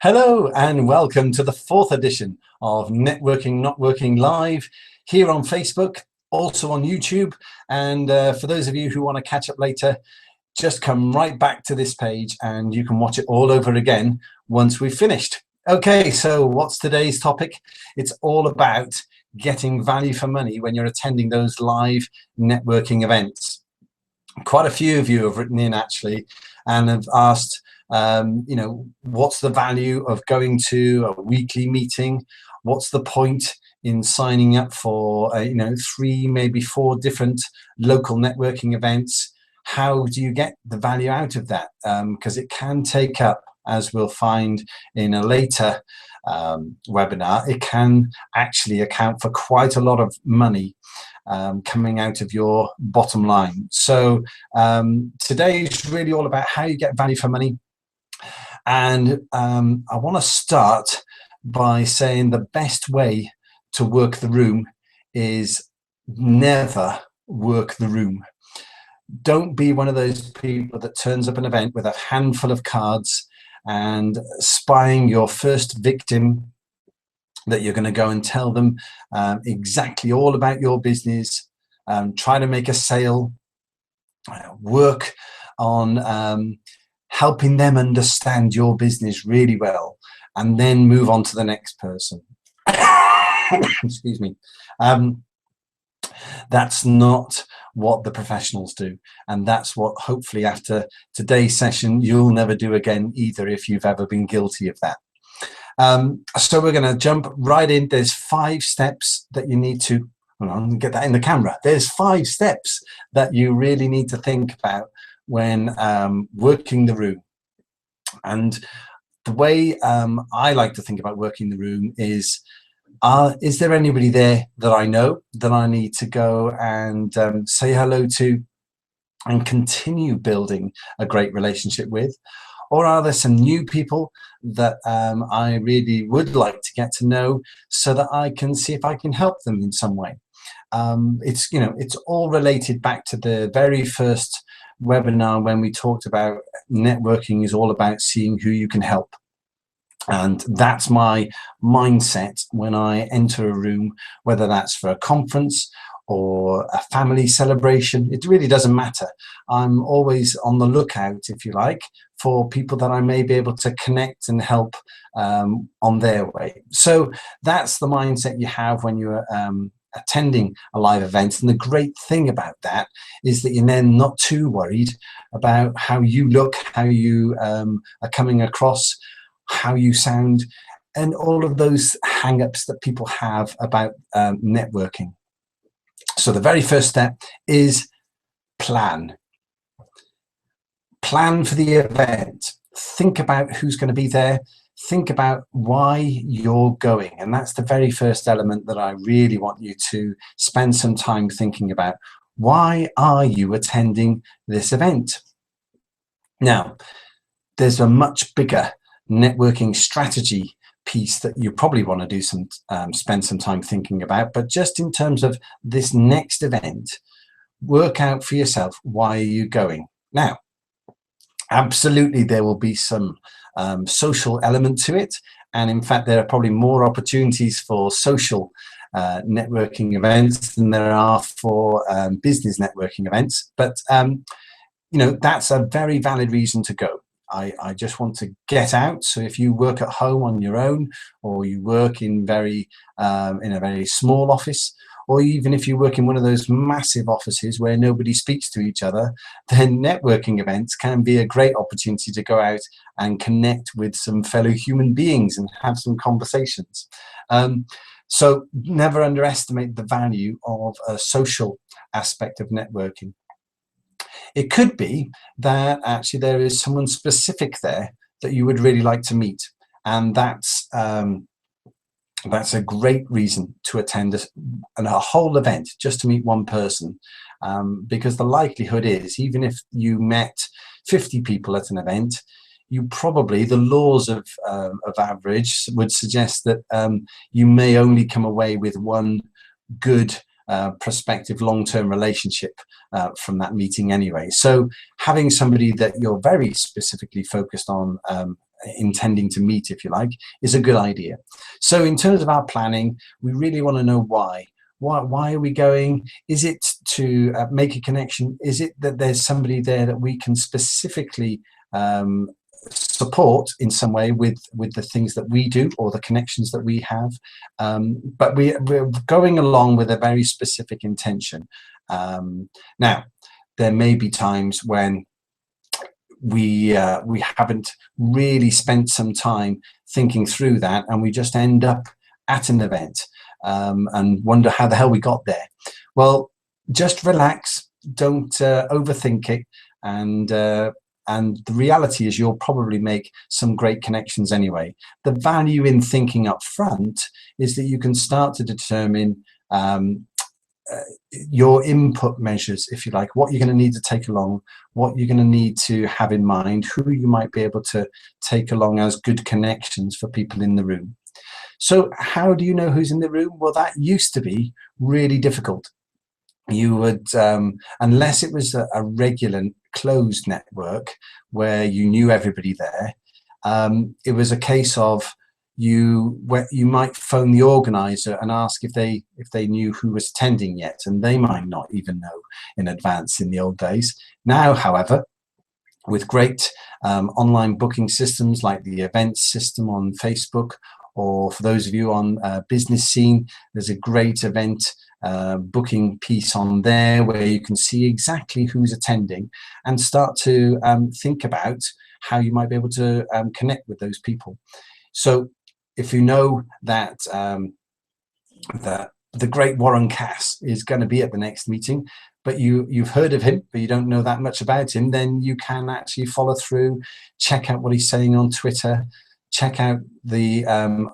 Hello and welcome to the fourth edition of Networking Not Working Live here on Facebook, also on YouTube. And for those of you who want to catch up later, just come right back to this page and you can watch it all over again once we've finished. Okay, so what's today's topic? It's all about getting value for money when you're attending those live networking events. Quite a few of you have written in actually and have asked, you know, what's the value of going to a weekly meeting? What's the point in signing up for, you know, 3, maybe 4 different local networking events? How do you get the value out of that? Because it can take up, as we'll find in a later webinar, it can actually account for quite a lot of money coming out of your bottom line. So today is really all about how you get value for money. And I want to start by saying the best way to work the room is never work the room. Don't be one of those people that turns up an event with a handful of cards and spying your first victim that you're going to go and tell them exactly all about your business, try to make a sale, work on helping them understand your business really well, and then move on to the next person. Excuse me. That's not what the professionals do, and that's what hopefully after today's session you'll never do again either, if you've ever been guilty of that. So we're going to jump right in. There's 5 steps that you need to, hold on, get that in the camera. There's 5 steps that you really need to think about when working the room. And the way I like to think about working the room is there anybody there that I know that I need to go and say hello to and continue building a great relationship with? Or are there some new people that I really would like to get to know so that I can see if I can help them in some way? It's, you know, it's all related back to the very first webinar when we talked about networking is all about seeing who you can help. And that's my mindset when I enter a room, whether that's for a conference or a family celebration. It really doesn't matter. I'm always on the lookout, if you like, for people that I may be able to connect and help on their way. So that's the mindset you have when you're attending a live event. And the great thing about that is that you're then not too worried about how you look, how you are coming across, how you sound, and all of those hang-ups that people have about networking. So the very first step is plan. Plan for the event. Think about who's going to be there. Think about why you're going. And that's the very first element that I really want you to spend some time thinking about. Why are you attending this event? Now, there's a much bigger networking strategy piece that you probably want to do some spend some time thinking about, but just in terms of this next event, work out for yourself, why are you going? Now, absolutely there will be some social element to it, and in fact there are probably more opportunities for social networking events than there are for business networking events, but you know, that's a very valid reason to go. I just want to get out. So if you work at home on your own, or you work in a very small office, or even if you work in one of those massive offices where nobody speaks to each other, then networking events can be a great opportunity to go out and connect with some fellow human beings and have some conversations. So never underestimate the value of a social aspect of networking. It could be that actually there is someone specific there that you would really like to meet, and that's a great reason to attend a whole event just to meet one person, because the likelihood is, even if you met 50 people at an event, you probably, the laws of average would suggest that you may only come away with one good prospective long-term relationship from that meeting anyway. So having somebody that you're very specifically focused on intending to meet, if you like, is a good idea. So in terms of our planning, we really want to know why. Why are we going? Is it to make a connection? Is it that there's somebody there that we can specifically support in some way with the things that we do or the connections that we have? But we're going along with a very specific intention. Now, there may be times when we haven't really spent some time thinking through that, and we just end up at an event and wonder how the hell we got there. Well, just relax, don't overthink it, and the reality is you'll probably make some great connections anyway. The value in thinking up front is that you can start to determine your input measures, if you like, what you're going to need to take along, what you're going to need to have in mind, who you might be able to take along as good connections for people in the room. So how do you know who's in the room? Well, that used to be really difficult. You would, unless it was a regular closed network where you knew everybody there, it was a case of you might phone the organizer and ask if they knew who was attending yet, and they might not even know in advance in the old days. Now, however, with great online booking systems like the events system on Facebook, or for those of you on Business Scene, there's a great event booking piece on there where you can see exactly who's attending and start to think about how you might be able to connect with those people. So if you know that the great Warren Cass is going to be at the next meeting, but you've heard of him, but you don't know that much about him, then you can actually follow through, check out what he's saying on Twitter, check out the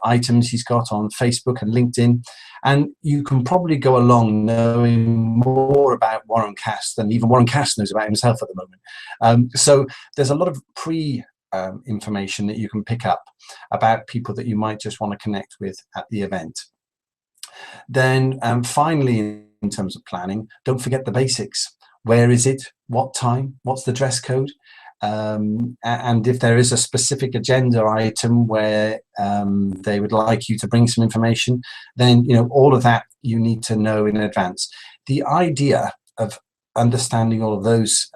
items he's got on Facebook and LinkedIn, and you can probably go along knowing more about Warren Cass than even Warren Cass knows about himself at the moment. So there's a lot of information that you can pick up about people that you might just want to connect with at the event. Then finally, in terms of planning, don't forget the basics. Where is it? What time? What's the dress code? And if there is a specific agenda item where they would like you to bring some information, then all of that you need to know in advance. The idea of understanding all of those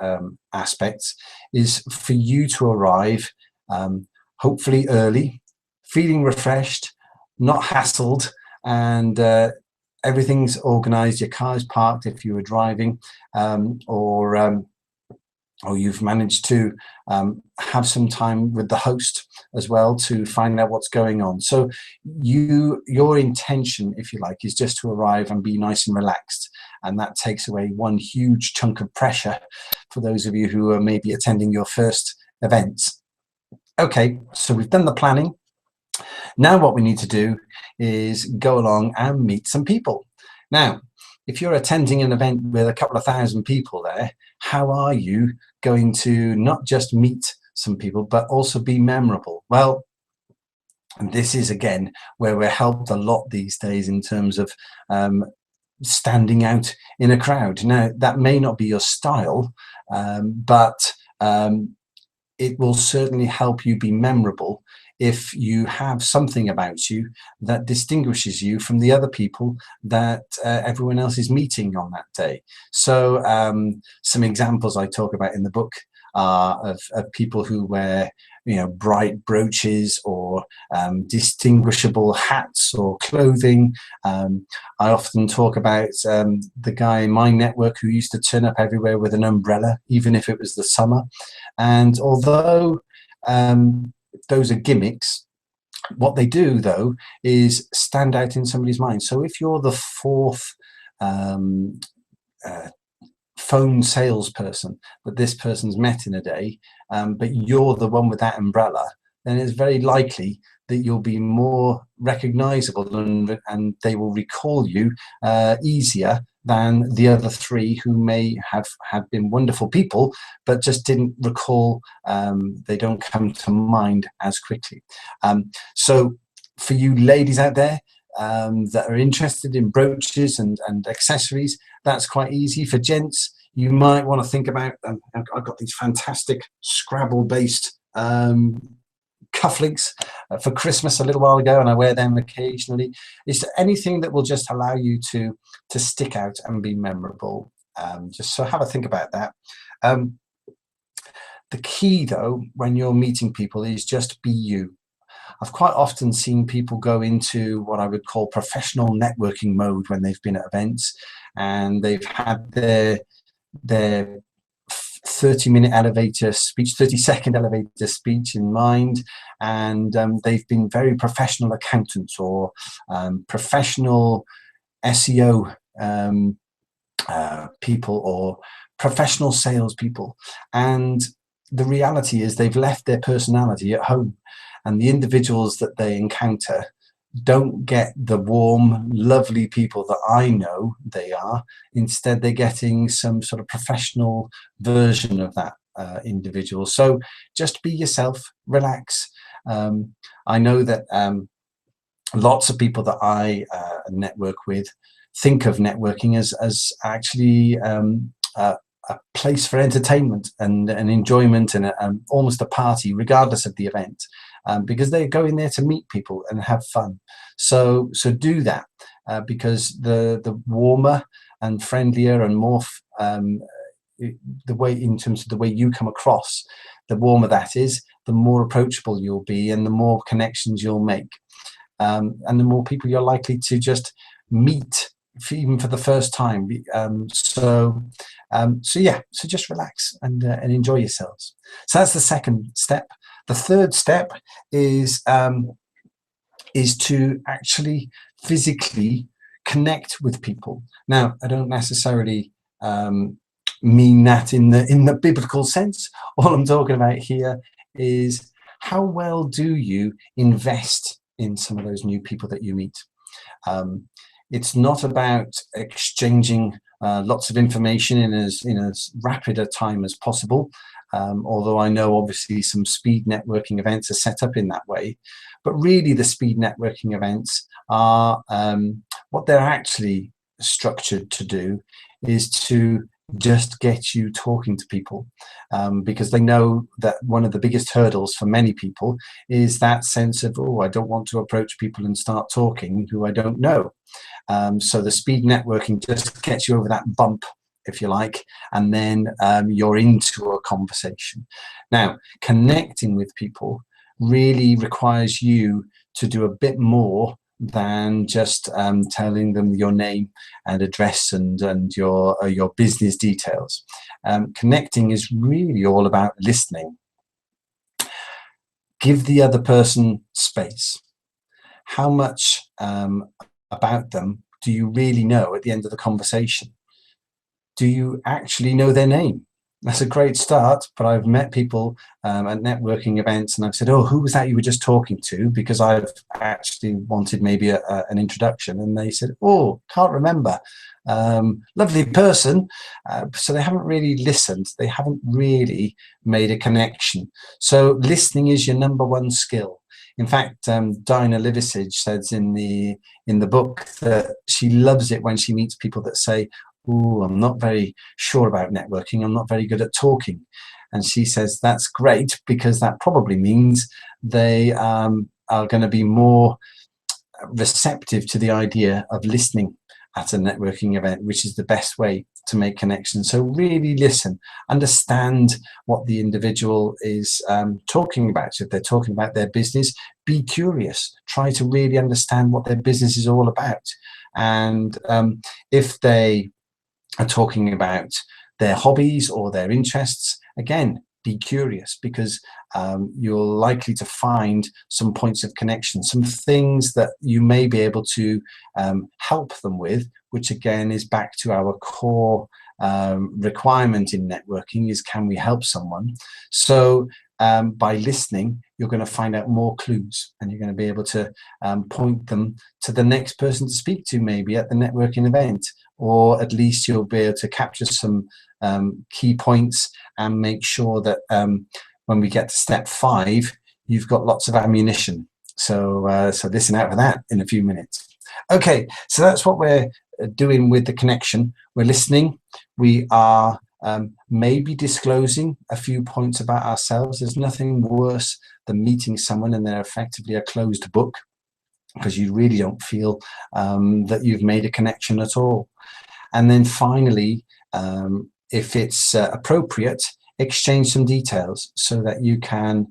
aspects is for you to arrive hopefully early, feeling refreshed, not hassled, and everything's organized. Your car's parked if you were driving, or you've managed to have some time with the host as well to find out what's going on. So your intention, if you like, is just to arrive and be nice and relaxed. And that takes away one huge chunk of pressure for those of you who are maybe attending your first events. Okay, so we've done the planning. Now what we need to do is go along and meet some people. Now, if you're attending an event with a couple of thousand people there, how are you going to not just meet some people, but also be memorable? Well, and this is again where we're helped a lot these days in terms of standing out in a crowd. Now, that may not be your style, but it will certainly help you be memorable if you have something about you that distinguishes you from the other people that everyone else is meeting on that day. So some examples I talk about in the book are of people who wear bright brooches or distinguishable hats or clothing. I often talk about the guy in my network who used to turn up everywhere with an umbrella, even if it was the summer. And although those are gimmicks, what they do though is stand out in somebody's mind. So if you're the fourth phone salesperson that this person's met in a day, but you're the one with that umbrella, then it's very likely that you'll be more recognizable and they will recall you easier than the other three who may have been wonderful people but just didn't recall. They don't come to mind as quickly. So for you ladies out there that are interested in brooches and accessories, that's quite easy. For gents, you might want to think about, I've got these fantastic Scrabble based cufflinks for Christmas a little while ago, and I wear them occasionally. It's anything that will just allow you to stick out and be memorable. Just so have a think about that. The key, though, when you're meeting people is just be you. I've quite often seen people go into what I would call professional networking mode when they've been at events, and they've had their 30-minute elevator speech, 30-second elevator speech in mind, and they've been very professional accountants or professional SEO people or professional salespeople. And the reality is they've left their personality at home, and the individuals that they encounter don't get the warm, lovely people that I know they are. Instead, they're getting some sort of professional version of that individual. So just be yourself, relax. I know that lots of people that I network with think of networking as actually a place for entertainment and enjoyment and almost a party, regardless of the event. Because they're going there to meet people and have fun. So do that, because the warmer and friendlier and more the way, in terms of the way you come across, the warmer that is, the more approachable you'll be and the more connections you'll make, and the more people you're likely to just meet even for the first time. So just relax and enjoy yourselves. So that's the second step. The third step is to actually physically connect with people. Now, I don't necessarily mean that in the biblical sense. All I'm talking about here is how well do you invest in some of those new people that you meet. It's not about exchanging lots of information in as rapid a time as possible. Although I know obviously some speed networking events are set up in that way, but really the speed networking events are what they're actually structured to do is to just get you talking to people, because they know that one of the biggest hurdles for many people is that sense of, oh, I don't want to approach people and start talking who I don't know. So the speed networking just gets you over that bump, if you like, and then you're into a conversation. Now, connecting with people really requires you to do a bit more than just telling them your name and address and your business details. Connecting is really all about listening. Give the other person space. How much about them do you really know at the end of the conversation? Do you actually know their name? That's a great start, but I've met people at networking events and I've said, oh, who was that you were just talking to? Because I've actually wanted maybe an introduction, and they said, oh, can't remember. Lovely person. So they haven't really listened. They haven't really made a connection. So listening is your number one skill. In fact, Dinah Liversidge says in the book that she loves it when she meets people that say, oh, I'm not very sure about networking. I'm not very good at talking. And she says, that's great, because that probably means they are going to be more receptive to the idea of listening at a networking event, which is the best way to make connections. So really listen, understand what the individual is talking about. So if they're talking about their business, be curious. Try to really understand what their business is all about. And if they are talking about their hobbies or their interests, again, be curious, because you're likely to find some points of connection, some things that you may be able to help them with, which again is back to our core requirement in networking is, can we help someone? So by listening, you're going to find out more clues, and you're going to be able to point them to the next person to speak to, maybe at the networking event, or at least you'll be able to capture some key points and make sure that when we get to step 5, you've got lots of ammunition. So listen out for that in a few minutes. Okay, so that's what we're doing with the connection. We're listening, we are maybe disclosing a few points about ourselves. There's nothing worse than meeting someone and they're effectively a closed book, because you really don't feel that you've made a connection at all. And then finally, if it's appropriate, exchange some details so that you can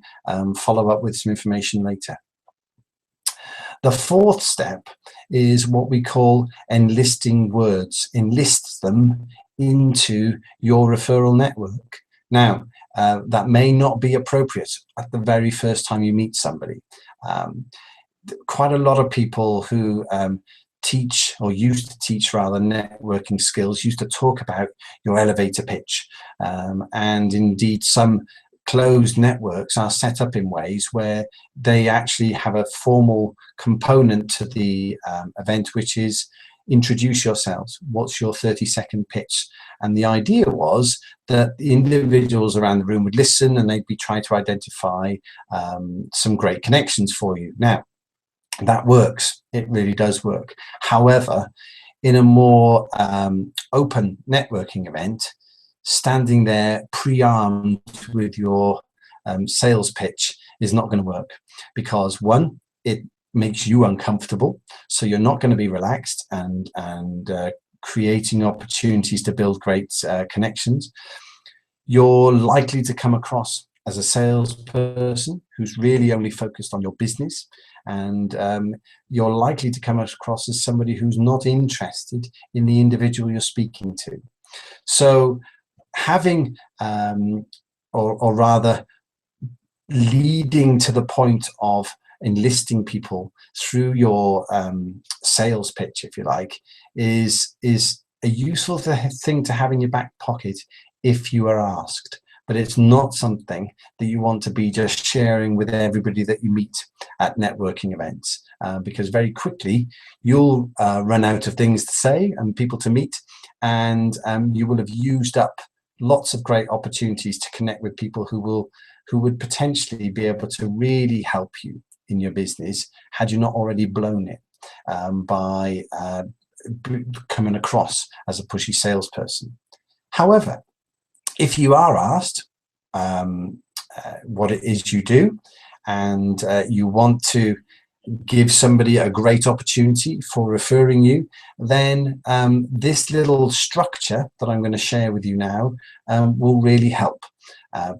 follow up with some information later. The fourth step is what we call enlisting words. Enlist them into your referral network. Now, that may not be appropriate at the very first time you meet somebody. Quite a lot of people who teach, or used to teach rather, networking skills used to talk about your elevator pitch. And indeed, some closed networks are set up in ways where they actually have a formal component to the event, which is introduce yourselves. What's your 30-second pitch? And the idea was that the individuals around the room would listen and they'd be trying to identify some great connections for you. Now, that works. It really does work. However, in a more open networking event, standing there pre-armed with your sales pitch is not going to work, because one, it makes you uncomfortable, so you're not going to be relaxed and creating opportunities to build great connections. You're likely to come across as a salesperson who's really only focused on your business, and you're likely to come across as somebody who's not interested in the individual you're speaking to. So having, or rather leading to the point of enlisting people through your sales pitch, if you like, is a useful thing to have in your back pocket if you are asked. But it's not something that you want to be just sharing with everybody that you meet at networking events, because very quickly you'll run out of things to say and people to meet, and you will have used up lots of great opportunities to connect with people who would potentially be able to really help you in your business had you not already blown it by coming across as a pushy salesperson. However, if you are asked what it is you do, and you want to give somebody a great opportunity for referring you, then this little structure that I'm going to share with you now will really help,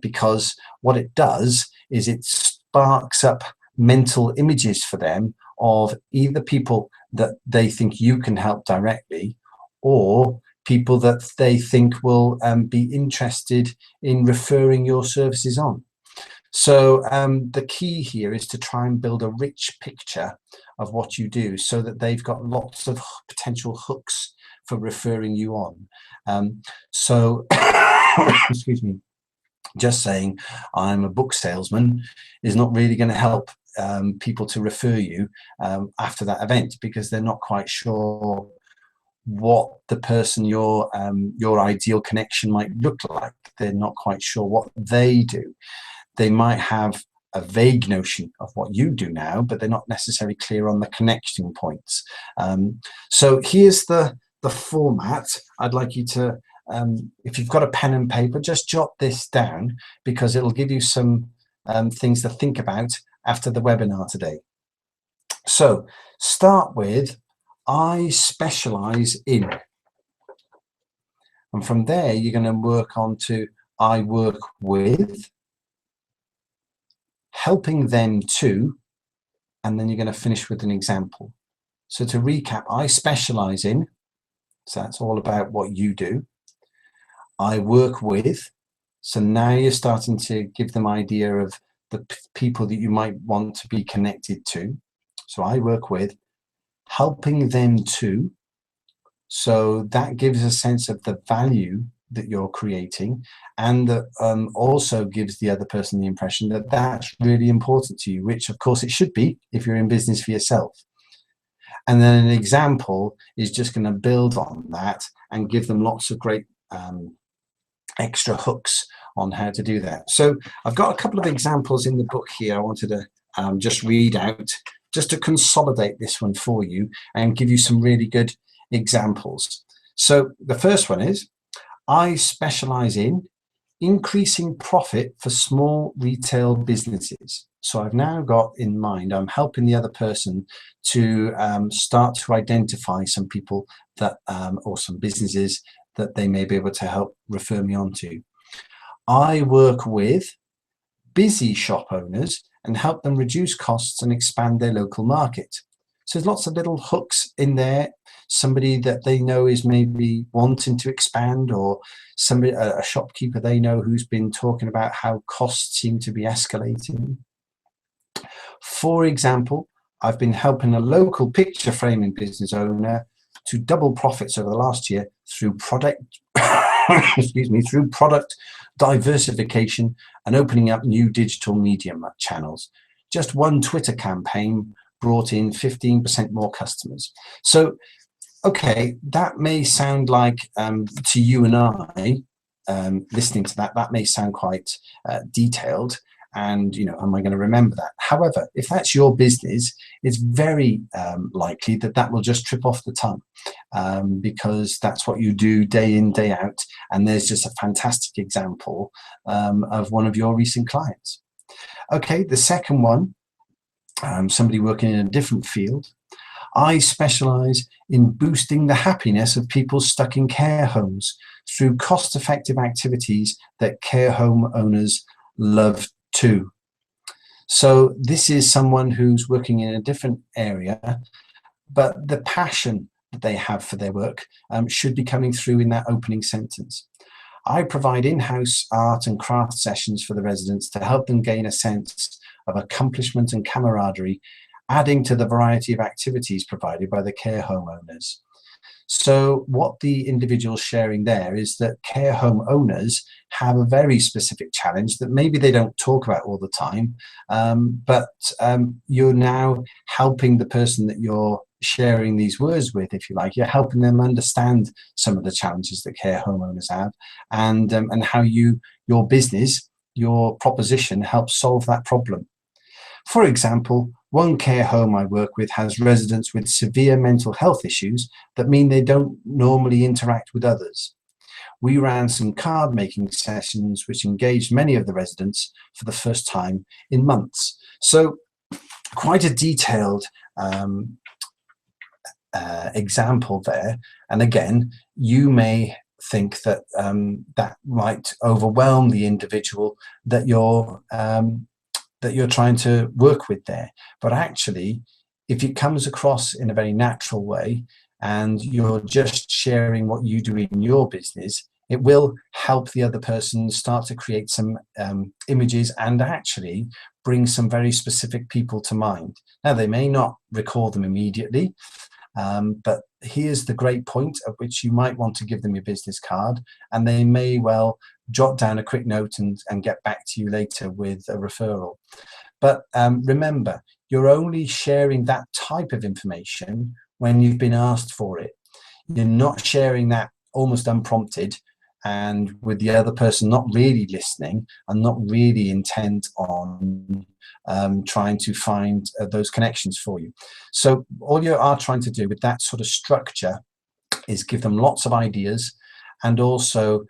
because what it does is it sparks up mental images for them of either people that they think you can help directly, or people that they think will be interested in referring your services on. So the key here is to try and build a rich picture of what you do, so that they've got lots of potential hooks for referring you on. So, excuse me, just saying I'm a book salesman is not really going to help people to refer you after that event, because they're not quite sure what the person, your ideal connection might look like. They're not quite sure what they do. They might have a vague notion of what you do now, but they're not necessarily clear on the connection points. So here's the format. I'd like you to, if you've got a pen and paper, just jot this down, because it'll give you some things to think about after the webinar today. So start with, I specialize in, and from there you're going to work on to I work with, helping them to, and then you're going to finish with an example. So to recap, I specialize in, so that's all about what you do. I work with, so now you're starting to give them idea of the people that you might want to be connected to. So I work with, helping them to, so that gives a sense of the value that you're creating, and that also gives the other person the impression that that's really important to you, which of course it should be if you're in business for yourself. And then an example is just going to build on that and give them lots of great extra hooks on how to do that. So I've got a couple of examples in the book here I wanted to just read out, just to consolidate this one for you and give you some really good examples. So the first one is, I specialize in increasing profit for small retail businesses. So I've now got in mind, I'm helping the other person to start to identify some people that, or some businesses that they may be able to help refer me on to. I work with busy shop owners and help them reduce costs and expand their local market. So there's lots of little hooks in there. Somebody that they know is maybe wanting to expand, or somebody, a shopkeeper they know who's been talking about how costs seem to be escalating. For example, I've been helping a local picture framing business owner to double profits over the last year through product, excuse me, through product diversification and opening up new digital media channels. Just one Twitter campaign brought in 15% more customers. So, okay, that may sound like to you and I, listening to that, that may sound quite detailed. And, you know, am I going to remember that? However, if that's your business, it's very likely that that will just trip off the tongue, because that's what you do day in, day out. And there's just a fantastic example of one of your recent clients. Okay, the second one, somebody working in a different field. I specialize in boosting the happiness of people stuck in care homes through cost-effective activities that care home owners love too. So this is someone who's working in a different area, but the passion that they have for their work should be coming through in that opening sentence. I provide in-house art and craft sessions for the residents to help them gain a sense of accomplishment and camaraderie, adding to the variety of activities provided by the care home owners. So what the individual's sharing there is that care home owners have a very specific challenge that maybe they don't talk about all the time, but you're now helping the person that you're sharing these words with, if you like. You're helping them understand some of the challenges that care home owners have, and how your business, your proposition helps solve that problem. For example, one care home I work with has residents with severe mental health issues that mean they don't normally interact with others. We ran some card making sessions which engaged many of the residents for the first time in months. So quite a detailed example there. And again, you may think that that might overwhelm the individual that you're trying to work with there. But actually, if it comes across in a very natural way and you're just sharing what you do in your business, it will help the other person start to create some images and actually bring some very specific people to mind. Now, they may not recall them immediately, but here's the great point at which you might want to give them your business card, and they may well jot down a quick note and get back to you later with a referral. But remember, you're only sharing that type of information when you've been asked for it. You're not sharing that almost unprompted and with the other person not really listening and not really intent on trying to find those connections for you. So all you are trying to do with that sort of structure is give them lots of ideas, and also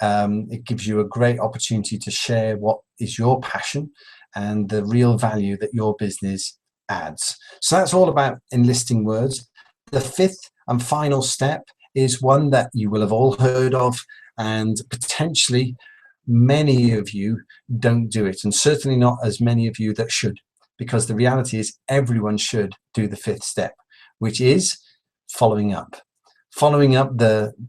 it gives you a great opportunity to share what is your passion and the real value that your business adds. So that's all about enlisting words. The fifth and final step is one that you will have all heard of, and potentially many of you don't do it, and certainly not as many of you that should, because the reality is everyone should do the fifth step, which is following up. Following up,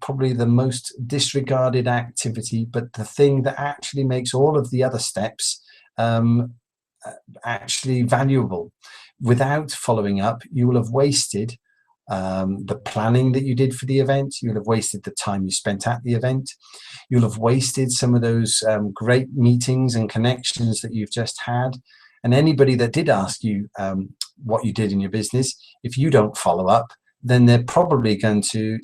probably the most disregarded activity, but the thing that actually makes all of the other steps actually valuable. Without following up, you will have wasted the planning that you did for the event. You'll have wasted the time you spent at the event. You'll have wasted some of those great meetings and connections that you've just had. And anybody that did ask you what you did in your business, if you don't follow up, then they're probably going to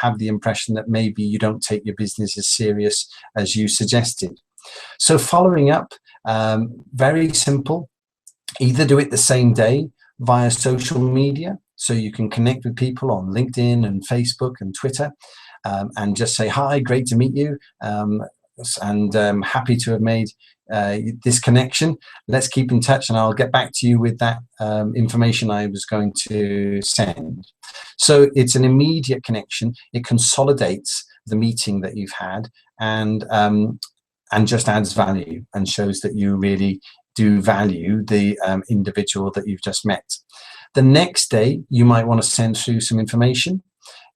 have the impression that maybe you don't take your business as serious as you suggested. So following up, very simple. Either do it the same day via social media, so you can connect with people on LinkedIn and Facebook and Twitter, and just say, hi, great to meet you, and happy to have made this connection. Let's keep in touch, and I'll get back to you with that information I was going to send. So it's an immediate connection. It consolidates the meeting that you've had, and just adds value and shows that you really do value the individual that you've just met. The next day, you might want to send through some information.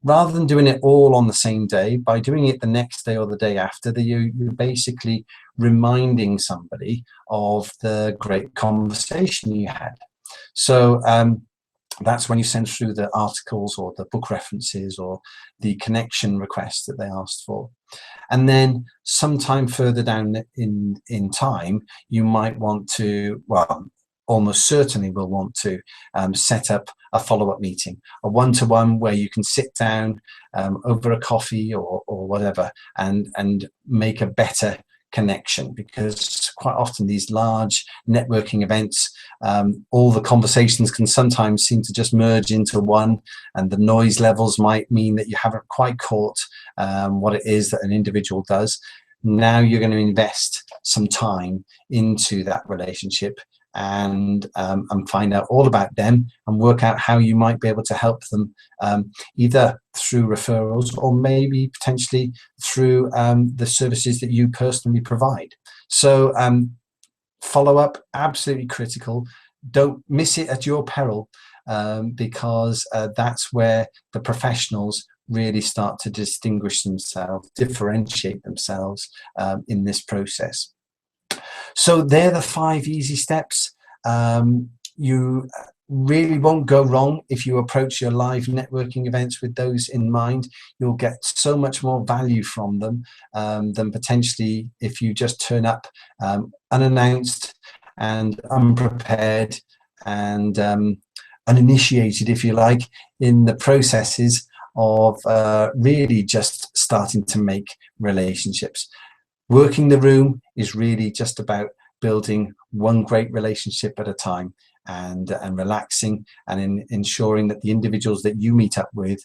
Rather than doing it all on the same day, by doing it the next day or the day after, you're basically reminding somebody of the great conversation you had. So that's when you send through the articles or the book references or the connection requests that they asked for. And then sometime further down in time, you might want to, well, almost certainly will want to set up a follow-up meeting, a one-to-one where you can sit down over a coffee or whatever and make a better connection, because quite often these large networking events, all the conversations can sometimes seem to just merge into one, and the noise levels might mean that you haven't quite caught what it is that an individual does. Now you're going to invest some time into that relationship and find out all about them and work out how you might be able to help them, either through referrals or maybe potentially through the services that you personally provide. So follow up, absolutely critical. Don't miss it at your peril, because that's where the professionals really start to distinguish themselves, differentiate themselves in this process. So they're the 5 easy steps. You really won't go wrong if you approach your live networking events with those in mind. You'll get so much more value from them than potentially if you just turn up unannounced and unprepared and uninitiated, if you like, in the processes of really just starting to make relationships. Working the room is really just about building one great relationship at a time, and relaxing and ensuring that the individuals that you meet up with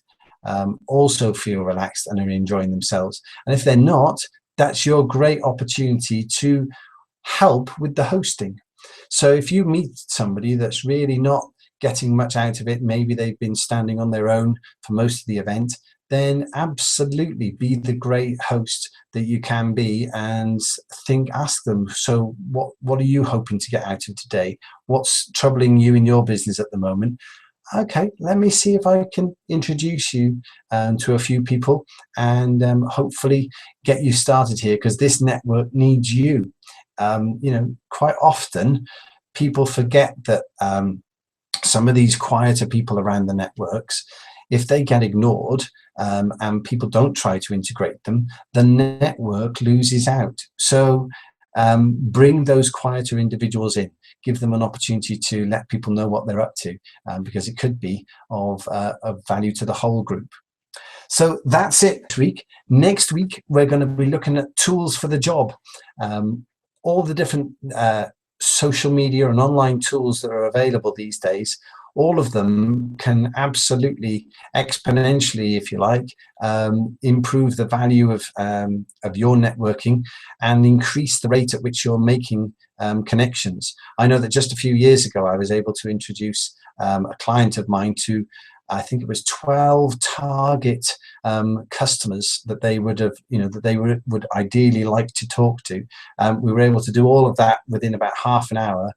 also feel relaxed and are enjoying themselves. And if they're not, that's your great opportunity to help with the hosting. So if you meet somebody that's really not getting much out of it, maybe they've been standing on their own for most of the event, then absolutely be the great host that you can be and ask them, so what are you hoping to get out of today? What's troubling you in your business at the moment? Okay, let me see if I can introduce you to a few people and hopefully get you started here, because this network needs you. You know, quite often people forget that some of these quieter people around the networks, if they get ignored and people don't try to integrate them, the network loses out. So bring those quieter individuals in, give them an opportunity to let people know what they're up to, because it could be of value to the whole group. So that's it this week. Next week, we're going to be looking at tools for the job. All the different social media and online tools that are available these days, all of them can absolutely exponentially, if you like, improve the value of your networking and increase the rate at which you're making connections. I know that just a few years ago, I was able to introduce a client of mine to, I think it was 12 target customers that they would have, that they would ideally like to talk to. We were able to do all of that within about half an hour,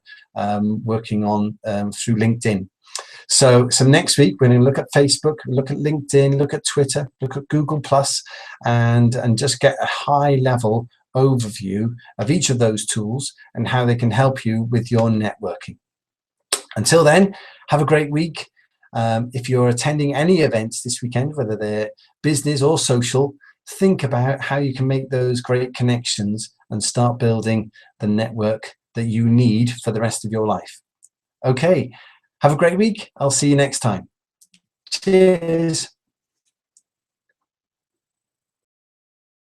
working on through LinkedIn. So next week we're going to look at Facebook, look at LinkedIn, look at Twitter, look at Google+, and just get a high level overview of each of those tools and how they can help you with your networking. Until then, have a great week. If you're attending any events this weekend, whether they're business or social, think about how you can make those great connections and start building the network that you need for the rest of your life. Okay, have a great week. I'll see you next time. Cheers.